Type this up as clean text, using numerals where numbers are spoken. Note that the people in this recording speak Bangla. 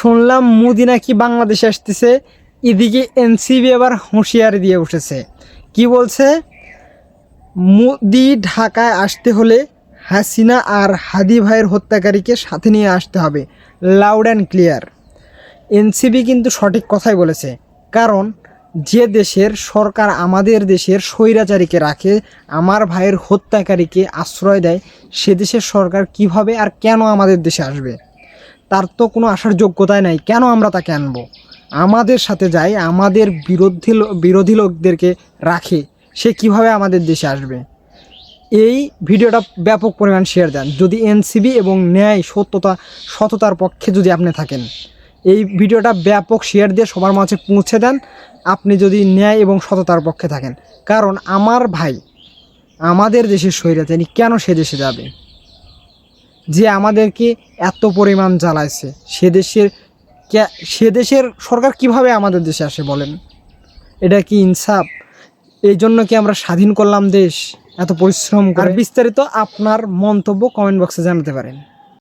শুনলাম মোদি নাকি বাংলাদেশে আসতেছে, এদিকে এনসিবি আবার হুঁশিয়ারি দিয়ে উঠেছে। কি বলছে? মোদি ঢাকায় আসতে হলে হাসিনা আর হাদি ভাইয়ের হত্যাকারীকে সাথে নিয়ে আসতে হবে, লাউড অ্যান্ড ক্লিয়ার। এনসিবি কিন্তু সঠিক কথাই বলেছে, কারণ যে দেশের সরকার আমাদের দেশের স্বৈরাচারীকে রাখে, আমার ভাইয়ের হত্যাকারীকে আশ্রয় দেয়, সে দেশের সরকার কিভাবে আর কেন আমাদের দেশে আসবে? তার তো কোনো আসার যোগ্যতাই নাই, কেন আমরা তাকে আনবো? আমাদের সাথে যায়, আমাদের বিরোধী লোকদেরকে রাখে, সে কিভাবে আমাদের দেশে আসবে? এই ভিডিওটা ব্যাপক পরিমাণ শেয়ার দেন যদি এনসিবি এবং ন্যায় সততার পক্ষে যদি আপনি থাকেন। এই ভিডিওটা ব্যাপক শেয়ার দিয়ে সবার মাঝে পৌঁছে দেন আপনি যদি ন্যায় এবং সততার পক্ষে থাকেন। কারণ আমার ভাই আমাদের দেশের স্বৈরাচারী, কেন সে দেশে যাবে? যে আমাদেরকে এত পরিমাণ জ্বালাইছে, সে দেশের সরকার কিভাবে আমাদের দেশে আসে বলেন? এটা কি ইনসাফ? এই জন্য কি আমরা স্বাধীন করলাম দেশ এত পরিশ্রম করে? আর বিস্তারিত আপনার মন্তব্য কমেন্ট বক্সে জানাতে পারেন।